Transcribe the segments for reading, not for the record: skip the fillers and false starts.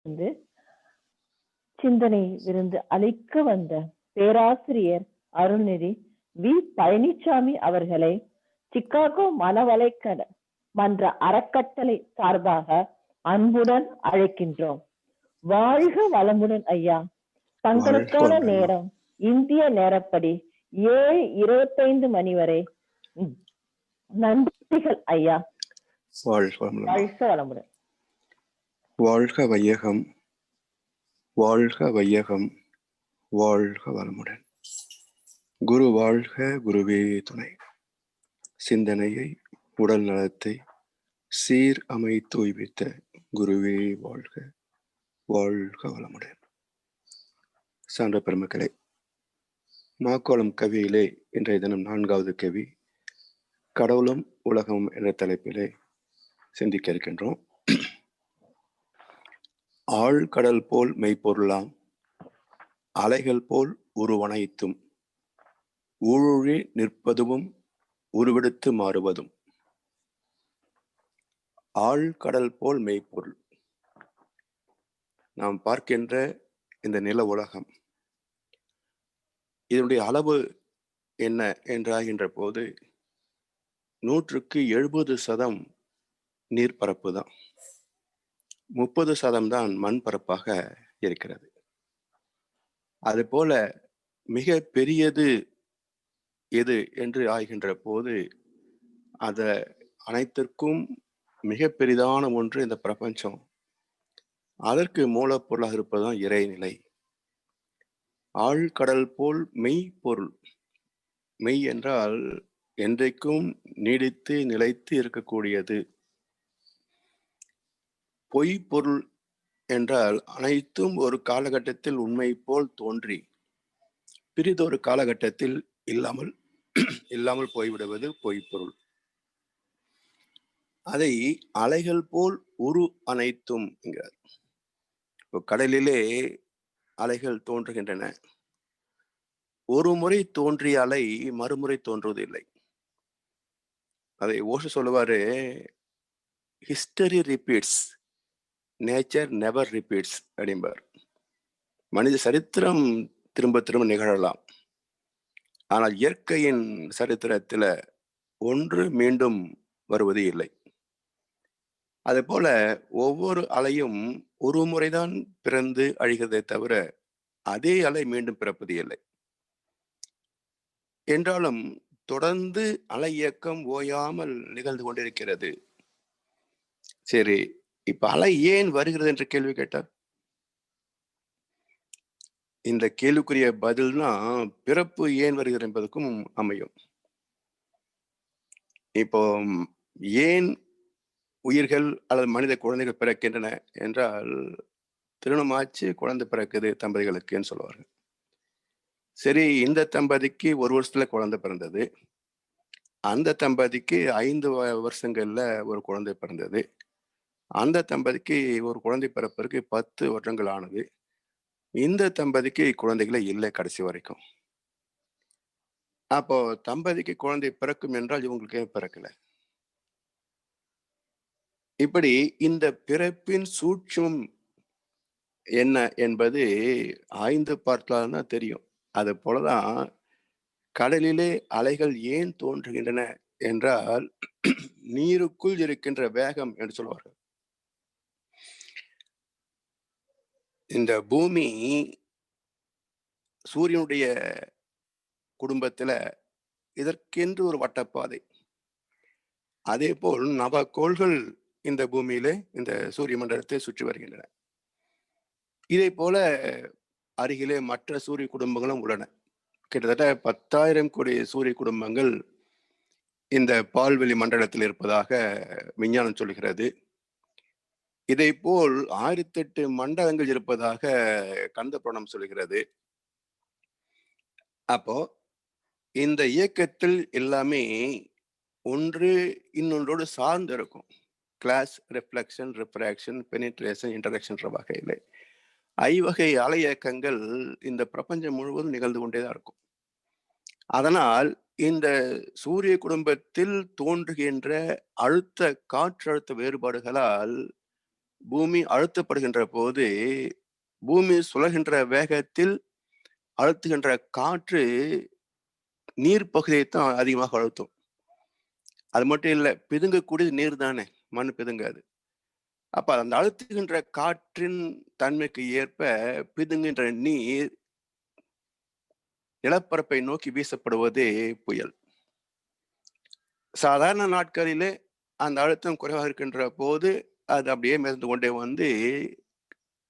வந்து சிந்தனை விருந்து அளிக்க வந்த பேராசிரியர் அருள்நிதி வி பழனிசாமி அவர்களை சிகாகோ மனவளைக்கட மன்ற அறக்கட்டளை சார்பாக அன்புடன் அழைக்கின்றோம். வாழ்க வளமுடன் ஐயா. தங்களுக்கான நேரம் இந்திய நேரப்படி 7:25 மணி வரை. நன்றிகள் ஐயா. வாழ்க வளமுடன். வாழ்க வையகம், வாழ்க வையகம், வாழ்க வளமுடன். குரு வாழ்க, குருவே துணை. சிந்தனையை, உடல் நலத்தை சீர் அமைத்து உய்வித்த குருவே வாழ்க, வாழ்க வளமுடன். சான்ற பெருமக்களே, மாக்கோளம் கவியிலே இன்றைய தினம் 4வது கவி கடவுளும் உலகமும் என்ற தலைப்பிலே சிந்திக்க இருக்கின்றோம். ஆழ்கடல் போல் மெய்ப்பொருளாம், அலைகள் போல் உருவனைத்தும், ஊழி நிற்பதும் உருவெடுத்து மாறுவதும். ஆழ்கடல் போல் மெய்ப்பொருள். நாம் பார்க்கின்ற இந்த நில உலகம், இதனுடைய அளவு என்ன என்றாகின்ற போது 170% நீர்ப்பரப்பு தான், 30% தான் மண் பரப்பாக இருக்கிறது. அதுபோல மிக பெரியது எது என்று ஆகின்ற போது அத அனைத்திற்கும் மிக பெரிதான ஒன்று இந்த பிரபஞ்சம். அதற்கு மூலப்பொருளாக இருப்பதுதான் இறைநிலை. ஆழ்கடல் போல் மெய்ப்பொருள். மெய் என்றால் என்றைக்கும் நீடித்து நிலைத்து இருக்கக்கூடியது. பொய் பொருள் என்றால் அனைத்தும் ஒரு காலகட்டத்தில் உண்மை போல் தோன்றி பிறிதொரு காலகட்டத்தில் இல்லாமல் போய்விடுவது பொய்ப்பொருள். அதை அலைகள் போல் உரு அனைத்தும் என்கிறார். இப்போ கடலிலே அலைகள் தோன்றுகின்றன. ஒரு முறை தோன்றிய அலை மறுமுறை தோன்றுவதில்லை. அதை ஓஷோ சொல்லுவாரு, history repeats, nature never repeats அப்படிம்பார். மனித சரித்திரம் திரும்ப திரும்ப நிகழலாம், ஆனால் இயற்கையின் சரித்திரத்துல ஒன்று மீண்டும் வருவது இல்லை. அது போல ஒவ்வொரு அலையும் ஒரு முறைதான் பிறந்து அழிகிறதை தவிர அதே அலை மீண்டும் பிறப்பது இல்லை. என்றாலும் தொடர்ந்து அலை இயக்கம் ஓயாமல் நிகழ்ந்து கொண்டிருக்கிறது. சரி, இப்ப அலை ஏன் வருகிறது என்ற கேள்வி கேட்டார். இந்த கேள்விக்குரிய பதில்னா பிறப்பு ஏன் வருகிறது என்பதற்கும் அமையும். இப்போ ஏன் உயிர்கள் அல்லது மனித குழந்தைகள் பிறக்கின்றன என்றால், திருமணமாச்சு குழந்தை பிறக்குது தம்பதிகளுக்குன்னு சொல்லுவார்கள். சரி, இந்த தம்பதிக்கு 1 வருஷத்துல குழந்தை பிறந்தது, அந்த தம்பதிக்கு 5 வருஷங்கள்ல ஒரு குழந்தை பிறந்தது, அந்த தம்பதிக்கு ஒரு குழந்தை பிறப்பதற்கு 10 வருடங்கள் ஆனது, இந்த தம்பதிக்கு குழந்தைகளே இல்லை கடைசி வரைக்கும். அப்போ தம்பதிக்கு குழந்தை பிறக்கும் என்றால் இவங்களுக்கு ஏன் பிறக்கல? இப்படி இந்த பிறப்பின் சூட்சம் என்ன என்பது ஆய்ந்து பார்த்தால்தான் தெரியும். அது போலதான் கடலிலே அலைகள் ஏன் தோன்றுகின்றன என்றால் நீருக்குள் இருக்கின்ற வேகம் என்று சொல்வார்கள். இந்த பூமி சூரியனுடைய குடும்பத்துல இதற்கென்று ஒரு வட்டப்பாதை. அதே போல் நவகோள்கள் இந்த பூமியிலே இந்த சூரிய மண்டலத்தை சுற்றி வருகின்றன. இதே போல அருகிலே மற்ற சூரிய குடும்பங்களும் உள்ளன. கிட்டத்தட்ட 10,000 கோடி சூரிய குடும்பங்கள் இந்த பால்வெளி மண்டலத்தில் இருப்பதாக விஞ்ஞானம் சொல்கிறது. இதை போல் 1008 மண்டலங்கள் இருப்பதாக கந்த புராணம் சொல்கிறது. அப்போ இந்த இயக்கத்தில் எல்லாமே ஒன்று இன்னொன்றோடு சார்ந்து இருக்கும். Class, reflection, refraction, penetration, interaction வகையில் ஐவகை அலை இயக்கங்கள் இந்த பிரபஞ்சம் முழுவதும் நிகழ்ந்து கொண்டேதான் இருக்கும். அதனால் இந்த சூரிய குடும்பத்தில் தோன்றுகின்ற காற்றழுத்த வேறுபாடுகளால் பூமி அழுத்தப்படுகின்ற போது பூமி சுழல்கின்ற வேகத்தில் அழுத்துகின்ற காற்று நீர் பகுதியைத்தான் அதிகமாக அழுத்தும். அது மட்டும் இல்லை, பிதுங்கக்கூடியது நீர் தானே, மண் பிதுங்காது. அப்ப அந்த அழுத்துகின்ற காற்றின் தன்மைக்கு ஏற்ப பிதுங்குகின்ற நீர் நிலப்பரப்பை நோக்கி வீசப்படுவதே புயல். சாதாரண நாட்களிலே அந்த அழுத்தம் குறைவாக இருக்கின்ற போது அது அப்படியே மிதந்து கொண்டே வந்து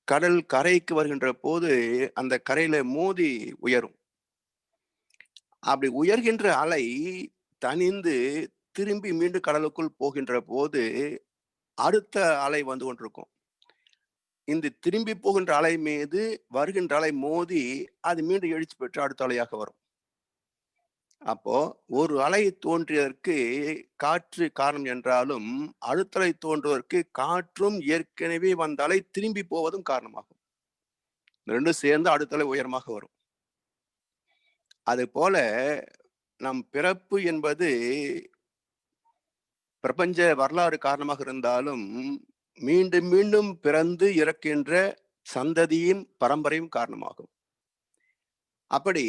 கடல் கரைக்கு வருகின்ற போது அந்த கரையில மோதி உயரும். அப்படி உயர்கின்ற அலை தனிந்து திரும்பி மீண்டும் கடலுக்குள் போகின்ற போது அடுத்த அலை வந்து கொண்டிருக்கும். இந்த திரும்பி போகின்ற அலை மீது வருகின்ற அலை மோதி அது மீண்டும் எழுச்சி பெற்று அடுத்த அலையாக வரும். அப்போ ஒரு அலை தோன்றியதற்கு காற்று காரணம் என்றாலும் அடுத்த அலை தோன்றுவதற்கு காற்றும் ஏற்கனவே வந்த அலை திரும்பி போவதும் காரணமாகும். ரெண்டும் சேர்ந்து அடுத்த அலை உயரமாக வரும். அது போல நம் பிறப்பு என்பது பிரபஞ்ச வரலாறு காரணமாக இருந்தாலும் மீண்டும் மீண்டும் பிறந்து இறக்கின்ற சந்ததியின் பரம்பரையும் காரணமாகும். அப்படி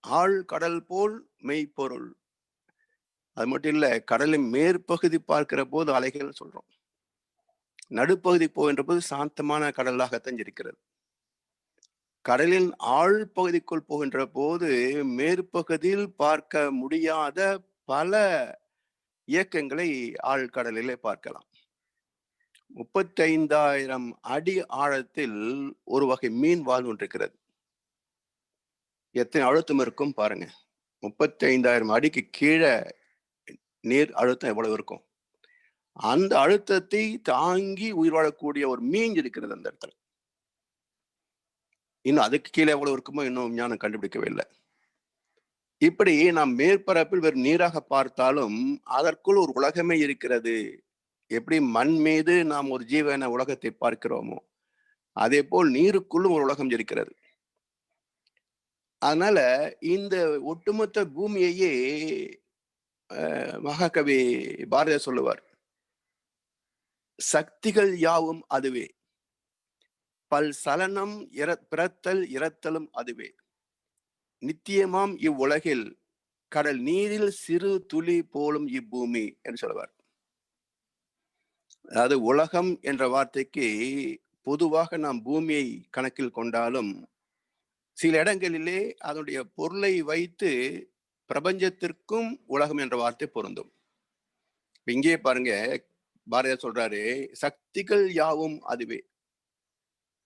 ஆழ் கடல் போல் மெய்ப்பொருள். அது மட்டும் இல்ல, கடலின் மேற்பகுதி பார்க்கிற போது அலைகள் சொல்றோம், நடுப்பகுதி போகின்ற போது சாந்தமான கடலாகத்தான் இருக்கிறது. கடலின் ஆழ் பகுதிக்குள் போகின்ற போது மேற்பகுதியில் பார்க்க முடியாத பல இயக்கங்களை ஆழ்கடலிலே பார்க்கலாம். 35,000 அடி ஆழத்தில் ஒரு வகை மீன் வாழ்ந்து கொண்டிருக்கிறது. எத்தனை அழுத்தம் இருக்கும் பாருங்க. 35,000 அடிக்கு கீழே நீர் அழுத்தம் எவ்வளவு இருக்கும். அந்த அழுத்தத்தை தாங்கி உயிர் வாழக்கூடிய ஒரு மீன் இருக்கிறது அந்த இடத்துல. இன்னும் அதுக்கு கீழே எவ்வளவு இருக்குமோ இன்னும் விஞ்ஞானம் கண்டுபிடிக்கவே இல்லை. இப்படி நாம் மேற்பரப்பில் வெறும் நீராக பார்த்தாலும் அதற்குள் ஒரு உலகமே இருக்கிறது. எப்படி மண் மீது நாம் ஒரு ஜீவன உலகத்தை பார்க்கிறோமோ அதே போல் நீருக்குள்ளும் ஒரு உலகம் இருக்கிறது. அதனால இந்த ஒட்டுமொத்த பூமியையே மகாகவி பாரதியார் சொல்லுவார், சக்திகள் யாவும் அதுவே, பல் சலனம் பிறத்தல் இறத்தலும் அதுவே, நித்தியமாம் இவ்வுலகில் கடல் நீரில் சிறு துளி போலும் இப்பூமி என்று சொல்லுவார். அதாவது உலகம் என்ற வார்த்தைக்கு பொதுவாக நாம் பூமியை கணக்கில் கொண்டாலும் சில இடங்களிலே அதனுடைய பொருளை வைத்து பிரபஞ்சத்திற்கும் உலகம் என்ற வார்த்தை பொருந்தும். இங்கே பாருங்க, பாரதியார் சொல்றாரு, சக்திகள் யாவும் அதுவே.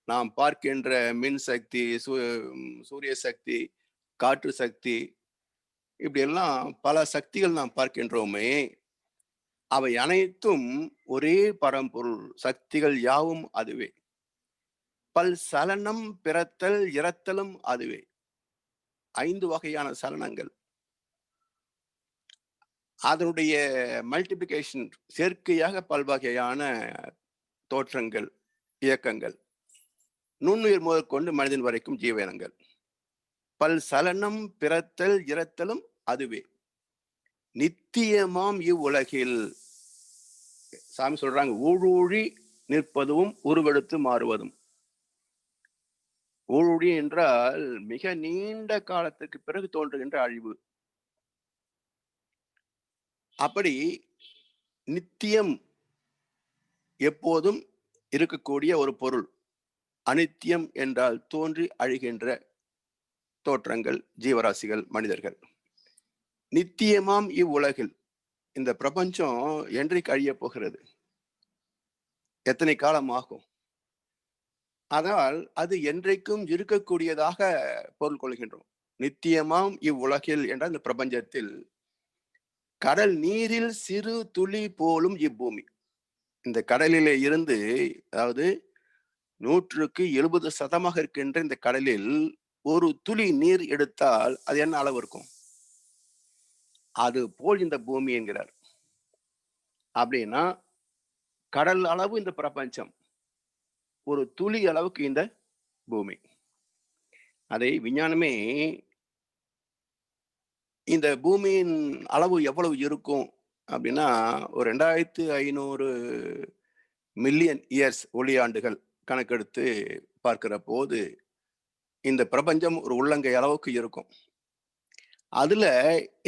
நாம் பார்க்கின்ற மின் சக்தி, சூரிய சக்தி, காற்று சக்தி, இப்படி எல்லாம் பல சக்திகள் நாம் பார்க்கின்றோமே, அவை அனைத்தும் ஒரே பரம்பொருள். சக்திகள் யாவும் அதுவே, பல் சலனம் பிறத்தல் இறத்தலும் அதுவே. 5 வகையான சலனங்கள், அதனுடைய மல்டிபிளிகேஷன், சேர்க்கையாக பல்வகையான தோற்றங்கள், இயக்கங்கள், நுண்ணுயிர் முதல் கொண்டு மனிதன் வரைக்கும் ஜீவனங்கள். பல் சலனம் பிறத்தல் இறத்தலும் அதுவே, நித்தியமாம் இவ்வுலகில். சாமி சொல்றாங்க, ஊழூழி நிற்பதும் உருவெடுத்து மாறுவதும். ஊழூழி என்றால் மிக நீண்ட காலத்துக்கு பிறகு தோன்றுகின்ற அழிவு. அப்படி நித்தியம் எப்போதும் இருக்கக்கூடிய ஒரு பொருள். அனித்தியம் என்றால் தோன்றி அழிகின்ற தோற்றங்கள், ஜீவராசிகள், மனிதர்கள். நித்தியமாம் இவ்வுலகில், இந்த பிரபஞ்சம் என்றைக்கு அழிய போகிறது, எத்தனை காலம் ஆகும்? அதனால் அது என்றைக்கும் இருக்கக்கூடியதாக பொருள் கொள்கின்றோம். நித்தியமாம் இவ்வுலகில் என்ற இந்த பிரபஞ்சத்தில் கடல் நீரில் சிறு துளி போலும் இப்பூமி. இந்த கடலிலே இருந்து, அதாவது 170% இருக்கின்ற இந்த கடலில் ஒரு துளி நீர் எடுத்தால் அது என்ன அளவு இருக்கும்? அது போல் இந்த பூமி என்கிறார். அப்படின்னா கடல் அளவு இந்த பிரபஞ்சம், ஒரு துளி அளவுக்கு இந்த பூமி. அதை விஞ்ஞானமே இந்த பூமியின் அளவு எவ்வளவு இருக்கும் அப்படின்னா, ஒரு 2500 மில்லியன் இயர்ஸ் ஒளியாண்டுகள் கணக்கெடுத்து பார்க்கிற போது இந்த பிரபஞ்சம் ஒரு உள்ளங்கை அளவுக்கு இருக்கும். அதுல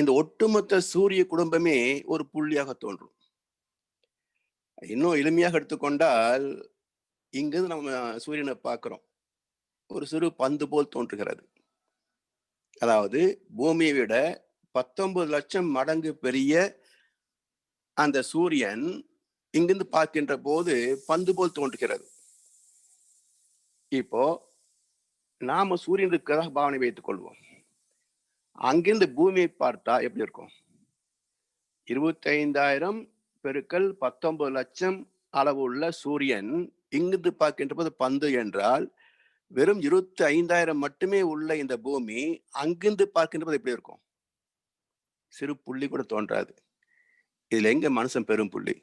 இந்த ஒட்டுமொத்த சூரிய குடும்பமே ஒரு புள்ளியாக தோன்றும். இன்னும் எளிமையாக எடுத்துக்கொண்டால், இங்கிருந்து நம்ம சூரியனை பார்க்கிறோம். ஒரு சிறு பந்து போல் தோன்றுகிறது. அதாவது பூமியை விட 19 லட்சம் மடங்கு பெரிய அந்த சூரியன் இங்கிருந்து பார்க்கின்ற போது பந்து போல் தோன்றுகிறது. இப்போ நாம சூரியன் இருக்கிறதாக பாவனை வைத்துக் கொள்வோம். அங்கிருந்து பூமியை பார்த்தா எப்படி இருக்கும்? 25,000 பெருக்கல் 19 லட்சம் அளவு உள்ள சூரியன் இங்கிருந்து பார்க்கின்ற போது பந்து என்றால், வெறும் 25,000 மட்டுமே உள்ள இந்த பூமி அங்கிருந்து பார்க்கின்ற போது எப்படி இருக்கும்? சிறு புள்ளி கூட தோன்றாது. இதுல எங்க மனுஷன் பெரும் புள்ளி?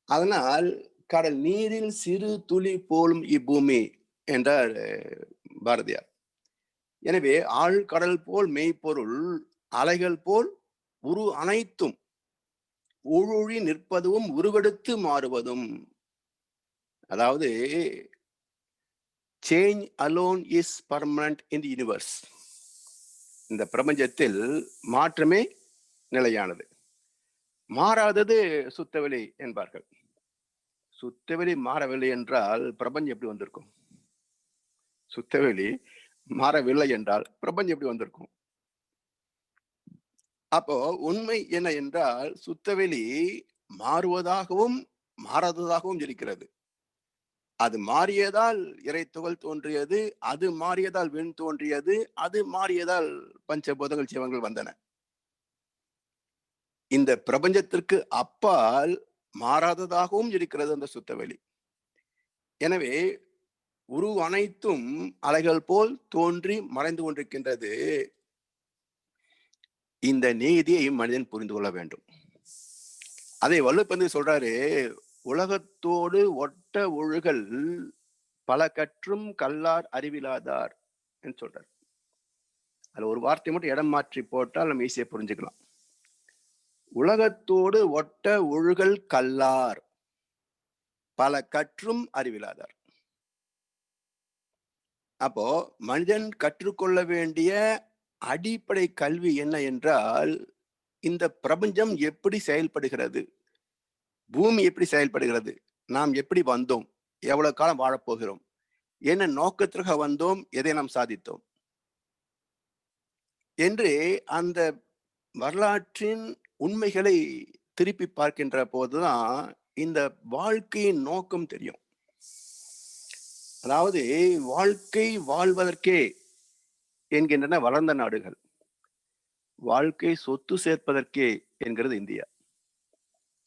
அதனால் கடல் நீரில் சிறு துளி போலும் இப்பூமி என்றார் பாரதியார். எனவே ஆழ்கடல் போல் மெய்ப்பொருள், அலைகள் போல் உரு அனைத்தும் ஊழி நிற்பதும் உருவெடுத்து மாறுவதும். அதாவது change alone is permanent in the universe. இந்த பிரபஞ்சத்தில் மாற்றமே நிலையானது, மாறாதது சுத்தவெளி என்பார்கள். சுத்தவெளி மாறவில்லை என்றால் பிரபஞ்சம் எப்படி வந்திருக்கும்? சுத்தவெளி மாறவில்லை என்றால் பிரபஞ்சம் எப்படி வந்திருக்கும்? அப்போ உண்மை என்ன என்றால், சுத்தவெளி மாறுவதாகவும் மாறாததாகவும் இருக்கிறது. அது மாறியதால் இறை துகள் தோன்றியது, அது மாறியதால் விண் தோன்றியது, அது மாறியதால் பஞ்சபூதங்கள் ஜீவங்கள் வந்தன. இந்த பிரபஞ்சத்திற்கு அப்பால் மாறாததாகவும் இருக்கிறது அந்த சுத்தவெளி. எனவே உரு அனைத்தும் அலைகள் போல் தோன்றி மறைந்து கொண்டிருக்கின்றது. இந்த நீதியை மனிதன் புரிந்து கொள்ள வேண்டும். அதை வள்ளுவர் சொல்றாரு, உலகத்தோடு ஒட்ட ஒழுகல் பல கற்றும் கல்லார் அறிவிலாதார் என்று சொல்றார். அதுல ஒரு வார்த்தை மட்டும் இடம் மாற்றி போட்டால் நம்ம ஈஸியா புரிஞ்சுக்கலாம். உலகத்தோடு ஒட்ட ஒழுகல் கல்லார் பல கற்றும் அறிவிலாதார். அப்போ மனிதன் கற்றுக்கொள்ள வேண்டிய அடிப்படை கல்வி என்ன என்றால், இந்த பிரபஞ்சம் எப்படி செயல்படுகிறது, பூமி எப்படி செயல்படுகிறது, நாம் எப்படி வந்தோம், எவ்வளவு காலம் வாழப்போகிறோம், என்ன நோக்கத்திற்காக வந்தோம், எதை நாம் சாதித்தோம் என்று அந்த வரலாற்றின் உண்மைகளை திருப்பி பார்க்கின்ற போதுதான் இந்த வாழ்க்கையின் நோக்கம் தெரியும். அதாவது வாழ்க்கை வாழ்வதற்கே என்கின்றன வளர்ந்த நாடுகள், வாழ்க்கை சொத்து சேர்ப்பதற்கே என்கிறது இந்தியா.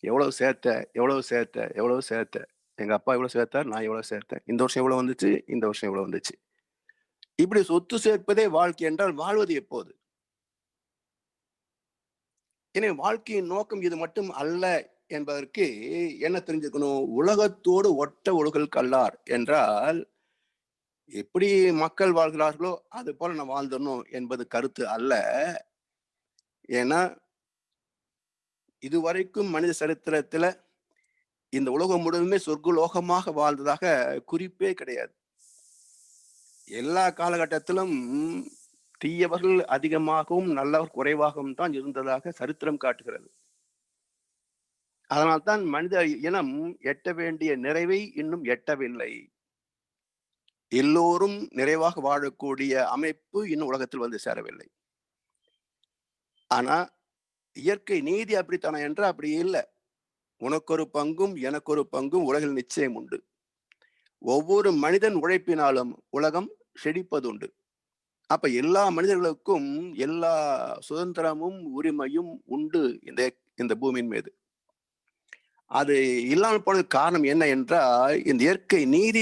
எவ்வளவு சேர்த்த, எவ்வளவு சேர்த்த, எவ்வளவு சேர்த்த, எங்க அப்பா எவ்வளவு சேர்த்தார், நான் எவ்வளவு சேர்த்தேன், இந்த வருஷம் எவ்வளவு வந்துச்சு, இந்த வருஷம் எவ்வளவு வந்துச்சு. இப்படி சொத்து சேர்ப்பதே வாழ்க்கை என்றால் வாழ்வது எப்போது? எனவே வாழ்க்கையின் நோக்கம் இது மட்டும் அல்ல என்பதற்கு என்ன தெரிஞ்சுக்கணும்? உலகத்தோடு ஒட்ட ஒழுகல் கல்லார் என்றால், எப்படி மக்கள் வாழ்கிறார்களோ அது போல நான் வாழ்ந்தணும் என்பது கருத்து அல்ல. ஏன்னா இதுவரைக்கும் மனித சரித்திரத்துல இந்த உலகம் முழுவதுமே சொர்க்கலோகமாக வாழ்ந்ததாக குறிப்பே கிடையாது. எல்லா காலகட்டத்திலும் தீயவர்கள் அதிகமாகவும் நல்லவர் குறைவாகவும் தான் இருந்ததாக சரித்திரம் காட்டுகிறது. அதனால்தான் மனித இனம் எட்ட வேண்டிய நிறைவை இன்னும் எட்டவில்லை. எல்லோரும் நிறைவாக வாழக்கூடிய அமைப்பு இன்னும் உலகத்தில் வந்து சேரவில்லை. ஆனா இயற்கை நீதி அப்படித்தானே என்றால் அப்படி இல்லை. உனக்கொரு பங்கும் எனக்கொரு பங்கும் உலகில் நிச்சயம் உண்டு. ஒவ்வொரு மனிதன் உழைப்பினாலும் உலகம் செழிப்பதுண்டு. அப்ப எல்லா மனிதர்களுக்கும் எல்லா சுதந்திரமும் உரிமையும் உண்டு இந்த பூமியின் மீது. அது இல்லாமல் போனது காரணம் என்ன என்றால், இந்த இயற்கை நீதி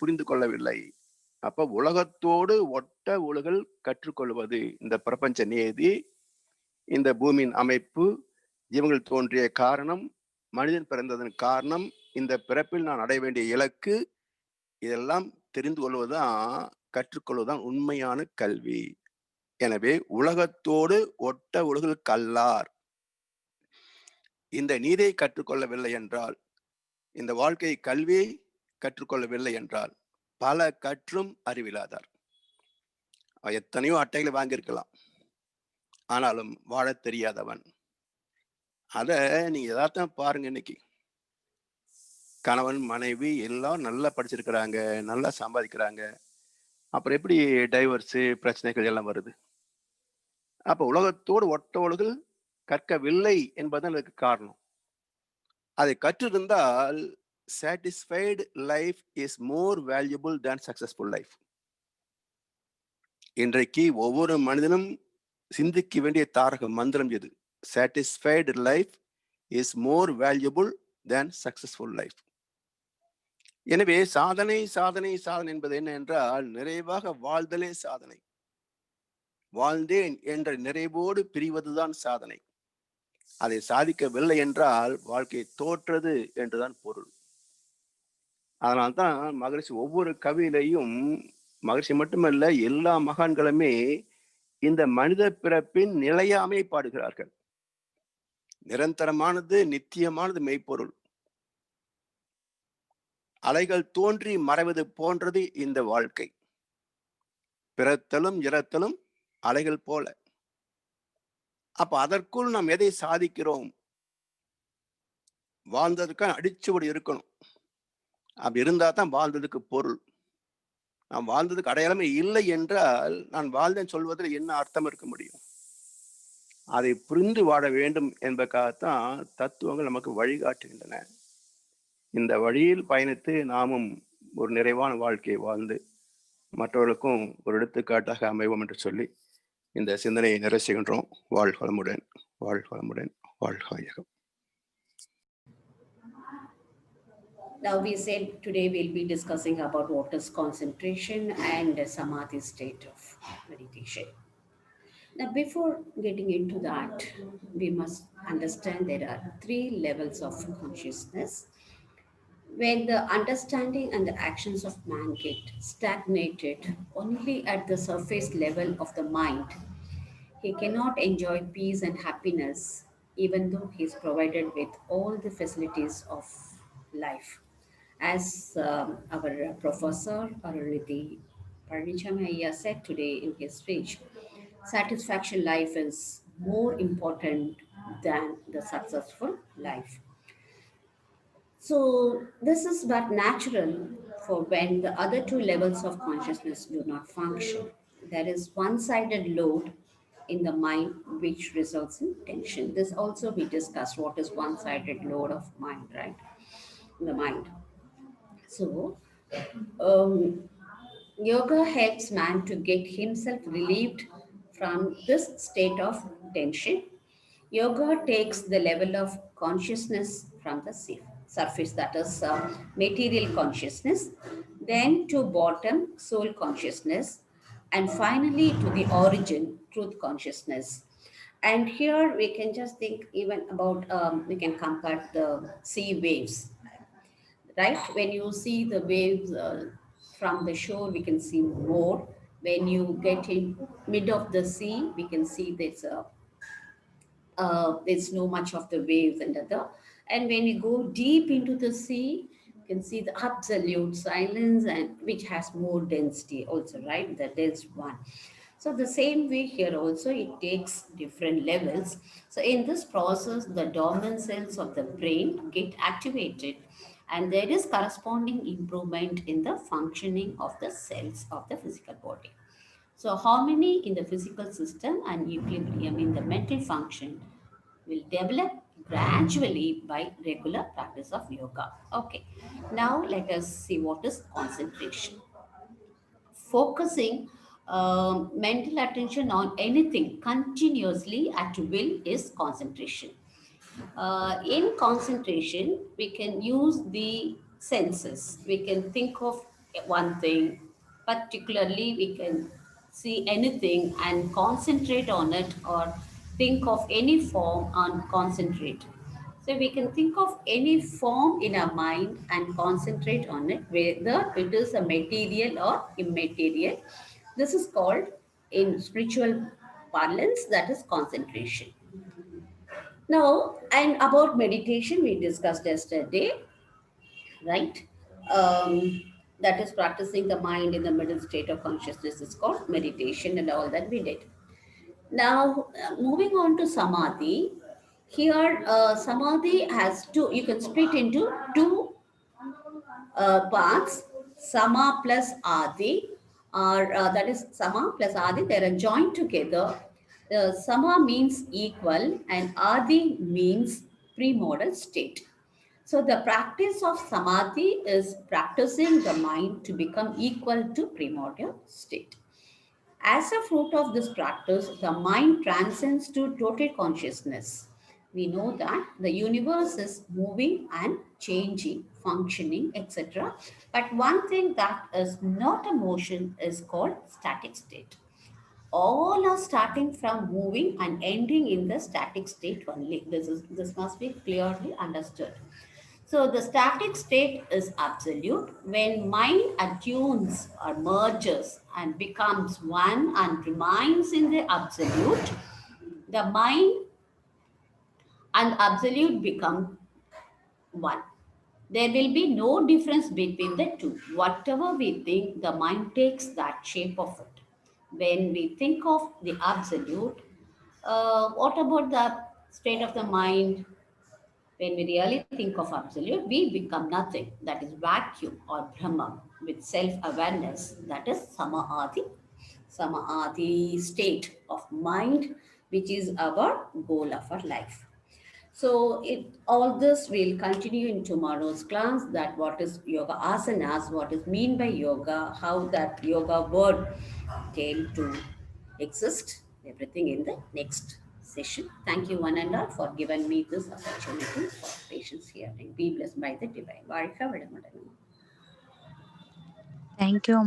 புரிந்து கொள்ளவில்லை. அப்ப உலகத்தோடு ஒட்ட ஒழுகல் கற்றுக்கொள்வது இந்த பிரபஞ்ச நீதி, இந்த பூமியின் அமைப்பு, ஜீவங்கள் தோன்றிய காரணம், மனிதன் பிறந்ததன் காரணம், இந்த பிறப்பில் நான் அடைய வேண்டிய இலக்கு, இதெல்லாம் தெரிந்து கொள்வதுதான், கற்றுக்கொள்வதுதான் உண்மையான கல்வி. எனவே உலகத்தோடு ஒட்ட ஒழுகல் கல்லார். இந்த நீதியை கற்றுக்கொள்ளவில்லை என்றால், இந்த வாழ்க்கை கல்வியை கற்றுக்கொள்ளவில்லை என்றால், பல கற்றும் அறிவிலாதார். எத்தனையோ அட்டைகளை வாங்கியிருக்கலாம், ஆனாலும் வாழ தெரியாதவன். அத நீங்க எதார்த்தமா பாருங்க. இன்னைக்கு கணவன் மனைவி எல்லாம் நல்லா படிச்சிருக்கிறாங்க, நல்லா சம்பாதிக்கிறாங்க. அப்புறம் எப்படி டைவர்ஸு பிரச்சனைகள் எல்லாம் வருது? அப்ப உலகத்தோடு ஒட்டவர்கள் கற்கவில்லை என்பதுதான் அதுக்கு காரணம். அதை கற்றிருந்தால் satisfied life is more valuable than successful life. இன்றைக்கு ஒவ்வொரு மனிதனும் சிந்திக்க வேண்டிய தாரக மந்திரம் எது? satisfied life is more valuable than successful life. எனவே சாதனை சாதனை சாதனை என்பது என்ன என்றால், நிறைவாக வாழ்தலே சாதனை. வாழ்ந்தேன் என்ற நிறைவோடு பிரிவதுதான் சாதனை. அதை சாதிக்கவில்லை என்றால் வாழ்க்கை தோற்றது என்றுதான் பொருள். அதனால்தான் மகரிஷி ஒவ்வொரு கவியிலையும், மகரிஷி மட்டுமல்ல எல்லா மகான்களுமே இந்த மனித பிறப்பின் நிலையாமை பாடுகிறார்கள். நிரந்தரமானது, நித்தியமானது மெய்ப்பொருள். அலைகள் தோன்றி மறைவது போன்றது இந்த வாழ்க்கை. பிறத்தலும் இறத்தலும் அலைகள் போல. அப்ப அதற்குள் நாம் எதை சாதிக்கிறோம்? வாழ்ந்ததுக்கு அடிச்சுவடி இருக்கணும். அப்படி இருந்தா தான் வாழ்ந்ததுக்கு பொருள். நாம் வாழ்ந்ததுக்கு அடையாளமே இல்லை என்றால் நான் வாழ்ந்தேன் சொல்வதில் என்ன அர்த்தம் இருக்க முடியும்? அதை புரிந்து வாழ வேண்டும் என்பதற்காகத்தான் தத்துவங்கள் நமக்கு வழிகாட்டுகின்றன. இந்த வழியில் பயணித்து நாமும் ஒரு நிறைவான வாழ்க்கையை வாழ்ந்து மற்றவர்களுக்கும் ஒரு எடுத்துக்காட்டாக அமைவோம் என்று சொல்லி இந்த சிந்தனையை நிறைவு செய்கின்றோம். வாழ்க வளமுடன், வாழ்க வளமுடன், வாழ்க வையகம். Now we said today we'll be discussing about what is concentration and samadhi state of meditation. Now before getting into that, we must understand there are 3 levels of consciousness. When the understanding and the actions of man get stagnated only at the surface level of the mind, he cannot enjoy peace and happiness even though he is provided with all the facilities of life. As our professor Arunidhi Parnichamaya said today in his speech, satisfaction life is more important than the successful life. So this is but natural for when the other 2 levels of consciousness do not function. There is one-sided load in the mind which results in tension. This also we discussed what is one-sided load of mind, right? In the mind. So yoga helps man to get himself relieved from this state of tension. Yoga takes the level of consciousness from the surface, that is material consciousness, then to bottom, soul consciousness, and finally to the origin, truth consciousness. And here we can just think even about, we can compare the sea waves, right? When you see the waves from the shore, we can see more. When you get in mid of the sea, we can see there's no much of the waves and other. And when we go deep into the sea, you can see the absolute silence, and which has more density also, right? The dense one. So the same way here also, it takes different levels. So in this process, the dormant cells of the brain get activated, and there is corresponding improvement in the functioning of the cells of the physical body. So harmony in the physical system and equilibrium in the mental function will develop gradually by regular practice of yoga. Okay, now let us see what is concentration. Focusing mental attention on anything continuously at will is concentration. In concentration, we can use the senses. We can think of one thing, particularly, we can see anything and concentrate on it, or think of any form and concentrate. So we can think of any form in our mind and concentrate on it, whether it is a material or immaterial. This is called, in spiritual parlance, that is concentration. Now, and about meditation, we discussed yesterday, right? That is practicing the mind in the middle state of consciousness is called meditation, and all that we did. Now, moving on to samadhi. Here, samadhi has two, you can split into two parts, sama plus adi, or that is sama plus adi, they are joined together. Sama means equal and adi means premodal state. So the practice of samadhi is practicing the mind to become equal to primordial state. As a fruit of this practice, the mind transcends to total consciousness. We know that the universe is moving and changing, functioning, etc. But one thing that is not a motion is called static state. All are starting from moving and ending in the static state only. This must be clearly understood. So the static state is absolute. When mind attunes or merges and becomes one and remains in the absolute, the mind and absolute become one. There will be no difference between the two. Whatever we think, the mind takes that shape of it. When we think of the absolute, what about the state of the mind? When we really think of absolute, we become nothing. That is vacuum or Brahma with self-awareness. That is Samadhi state of mind, which is our goal of our life. So all this will continue in tomorrow's class, that what is yoga asanas, what is mean by yoga, how that yoga word came to exist, everything in the next session. Thank you one and all for giving me this opportunity for patience hearing. Be blessed by the divine. Varika Vadamadalam. Thank you,